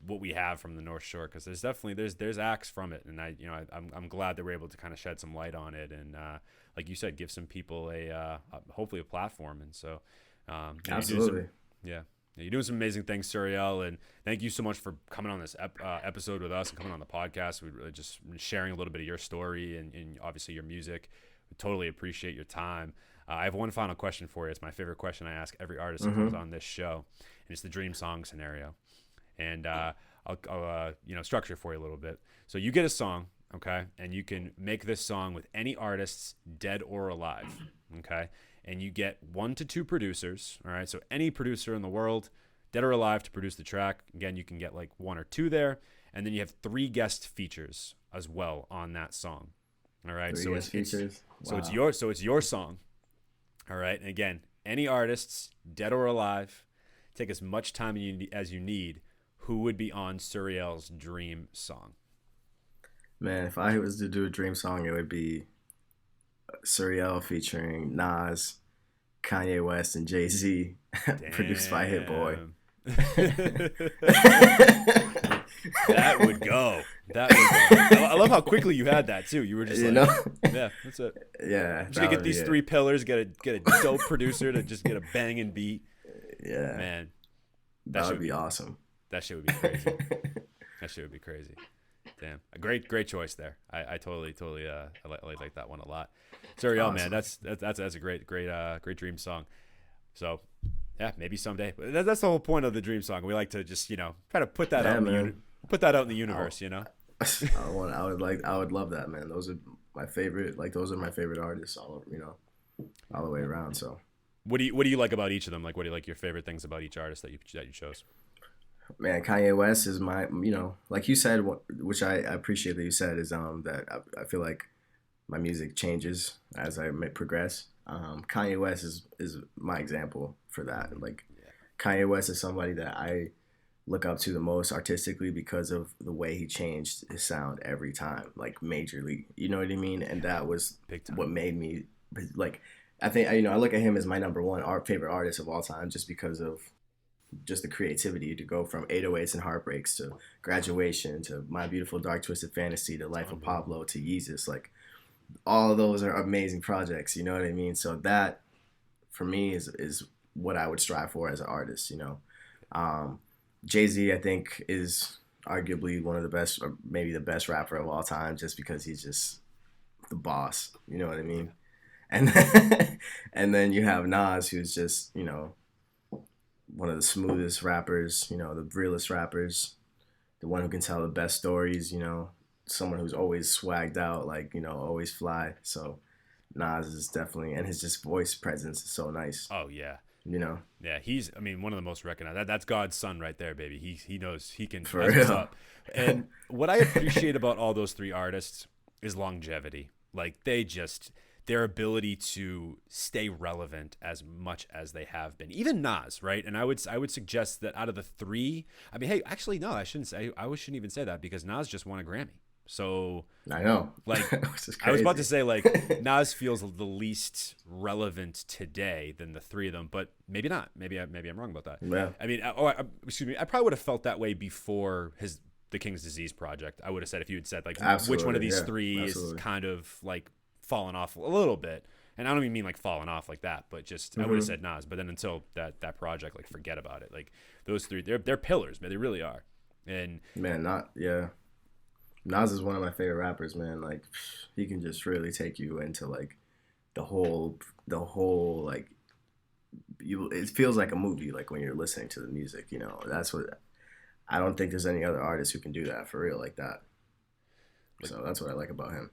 what we have from the North Shore, because there's acts from it, and I'm glad that we're able to kind of shed some light on it, and like you said, give some people hopefully a platform. And so Absolutely. You're doing some amazing things, Suriel, and thank you so much for coming on this episode with us and coming on the podcast. We really just sharing a little bit of your story and obviously your music. We totally appreciate your time. I have one final question for you. It's my favorite question I ask every artist that comes on this show, and it's the dream song scenario. And I'll structure it for you a little bit. So you get a song, okay, and you can make this song with any artists, dead or alive, okay? And you get 1 to 2 producers, all right? So any producer in the world, dead or alive, to produce the track. Again, you can get like 1 or 2 there. And then you have 3 guest features as well on that song, all right? So it's your song, all right? And again, any artists, dead or alive, take as much time as you need. Who would be on Suriel's dream song? Man, if I was to do a dream song, it would be Suriel featuring Nas, Kanye West, and Jay-Z, produced by Hit Boy. That would go. I love how quickly you had that too. You were just yeah, that's it. Yeah, just gonna get these 3 pillars. Get a dope producer to just get a banging beat. Yeah, man, that would be awesome. That shit would be crazy. That shit would be crazy. Damn, a great choice there. I totally I like that one a lot. Suriel, awesome. Man, that's a great dream song. So yeah, maybe someday. That's the whole point of the dream song. We like to just try to put that out in the universe. I would love that, man. Those are my favorite. Like those are my favorite artists, all the way around. So What do you like about each of them? Like, what do you like your favorite things about each artist that you chose? man, Kanye West is my, like you said, which I appreciate that you said is that I feel like my music changes as I may progress. Kanye West is my example for that. Like Yeah. Kanye West is somebody that I look up to the most artistically because of the way he changed his sound every time, like majorly. You know what I mean? And Yeah. that was Big time. what made me like. I think I look at him as my number one favorite artist of all time, just because of just the creativity to go from 808s and Heartbreaks to Graduation to My Beautiful Dark Twisted Fantasy to Life of Unbelievable. Pablo to Yeezus. Like all of those are amazing projects. You know what I mean? So that for me is what I would strive for as an artist. Um, Jay Z I think is arguably one of the best, or maybe the best rapper of all time, just because he's just the boss. You know what I Yeah. mean? And then, and then you have Nas, who's just one of the smoothest rappers, the realest rappers, the one who can tell the best stories, someone who's always swagged out, like, always fly. So Nas is definitely, and his just voice presence is so nice, Oh yeah. you know, Yeah, he's I mean one of the most recognized. That's God's son right there, baby. He knows he can. for That's what's real. up. And what I appreciate about all those three artists is longevity. Like their ability to stay relevant as much as they have been. Even Nas, right? And I would suggest that out of the three, I mean, hey, actually no, I shouldn't say. I shouldn't even say that because Nas just won a Grammy. So I know, like which is I was about to crazy. say like Nas feels the least relevant today than the three of them, but maybe not. Maybe I'm wrong about that. Yeah, I mean, excuse me. I probably would have felt that way before his the King's Disease project. I would have said if you had said like which one of absolutely. these Yeah, three is absolutely. kind of like fallen off a little bit. And I don't even mean like falling off like that, but just I would have Hmm. said Nas. But then until that project, like forget about it. Like those three, they're pillars, man. They really are. And Man, not, yeah. Nas is one of my favorite rappers, man. Like, he can just really take you into like the whole like it feels like a movie like when you're listening to the music. That's what I don't think there's any other artist who can do that for real like that. like So that's what I like about him.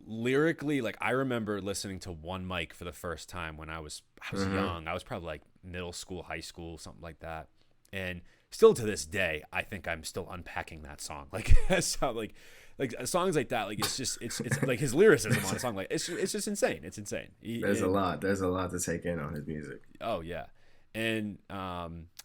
lyrically, like I remember listening to One Mic for the first time when I was Hmm. young. I was probably like middle school, high school, something like that. And still to this day, I think I'm still unpacking that song. Like so like songs like that, like it's like his lyricism on a song, like it's just insane. It's insane. There's a lot. There's a lot to take in on his music. Oh yeah. And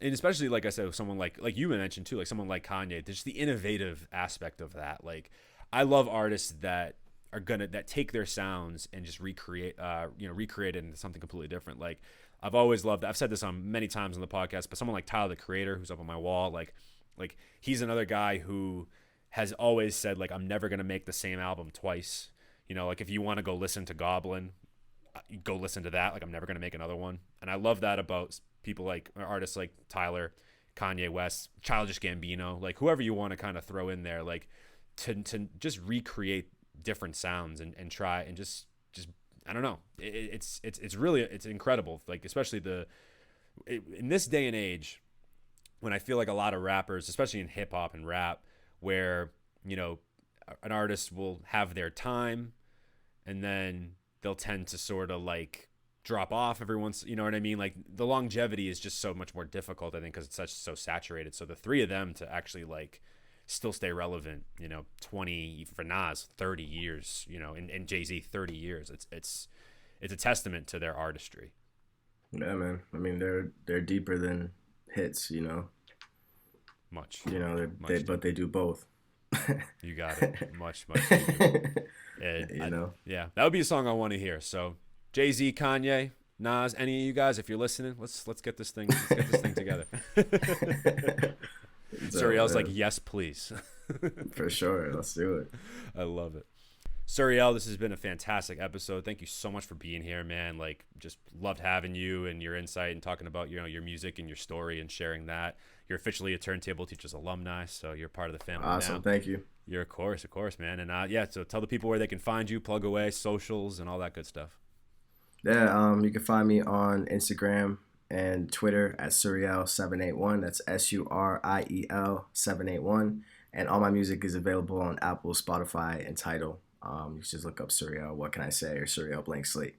especially like I said, with someone like you mentioned too, like someone like Kanye, there's the innovative aspect of that. Like I love artists that that take their sounds and just recreate it into something completely different. Like I've always loved, I've said this on many times on the podcast, but someone like Tyler the Creator, who's up on my wall, like he's another guy who has always said like I'm never gonna make the same album twice. Like if you want to go listen to Goblin, go listen to that. Like I'm never gonna make another one, and I love that about people like artists like Tyler, Kanye West, Childish Gambino, like whoever you want to kind of throw in there, like to just recreate different sounds and try and just I don't know. It's really it's incredible. Like especially in this day and age when I feel like a lot of rappers, especially in hip hop and rap, where you know an artist will have their time and then they'll tend to sort of like drop off every once, you know what I mean? Like the longevity is just so much more difficult, I think, because it's so saturated. So the three of them to actually like still stay relevant, 20 for Nas, 30 years, and Jay-Z 30 years. It's a testament to their artistry. Yeah, man. I mean, they're deeper than hits. Much, They much but they deeper. do both. You got it. Much, much deeper. And you know. yeah, that would be a song I want to hear. So Jay-Z, Kanye, Nas, any of you guys, if you're listening, let's get this thing. Let's get this thing together. So Suriel's like, yes, please. for sure, let's do it. I love it. Suriel, this has been a fantastic episode. Thank you so much for being here, man. Like, just loved having you and your insight and talking about your music and your story and sharing that. You're officially a Turntable Teachers alumni, so you're part of the family Awesome, now. thank you. You're of course, man. And yeah, so tell the people where they can find you, plug away, socials, and all that good stuff. Yeah, you can find me on Instagram and Twitter at Suriel781. That's Suriel 781. And all my music is available on Apple, Spotify, and Tidal. You just look up Suriel, What Can I Say, or Suriel Blank Slate.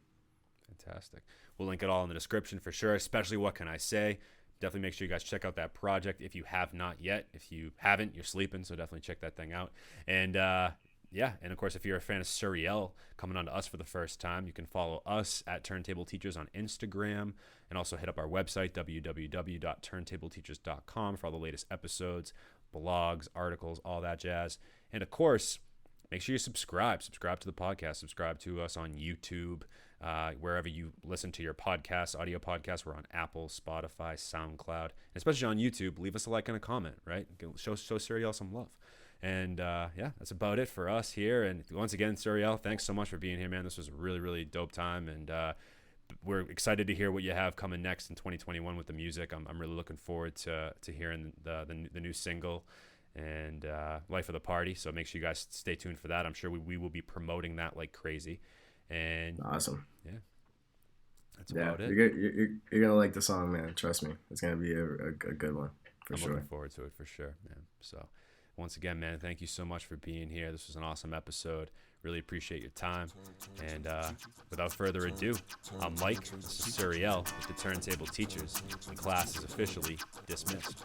Fantastic. We'll link it all in the description for sure, especially What Can I Say. Definitely make sure you guys check out that project if you have not yet. If you haven't, you're sleeping, so definitely check that thing out. And yeah, and of course, if you're a fan of Suriel coming on to us for the first time, you can follow us at Turntable Teachers on Instagram, and also hit up our website, www.turntableteachers.com, for all the latest episodes, blogs, articles, all that jazz. And of course, make sure you subscribe to the podcast, subscribe to us on YouTube, wherever you listen to your podcasts, audio podcasts. We're on Apple, Spotify, SoundCloud, and especially on YouTube. Leave us a like and a comment, right? Show Suriel some love. And yeah, that's about it for us here. And once again, Suriel, thanks so much for being here, man. This was a really, really dope time. And we're excited to hear what you have coming next in 2021 with the music. I'm really looking forward to hearing the new single and Life of the Party. So make sure you guys stay tuned for that. I'm sure we will be promoting that like crazy. And awesome. Yeah. That's about it. You're going to like the song, man. Trust me. It's going to be a good one for sure. I'm looking forward to it for sure, man. So once again, man, thank you so much for being here. This was an awesome episode. Really appreciate your time. And without further ado, I'm Mike. This is Suriel with the Turntable Teachers. And class is officially dismissed.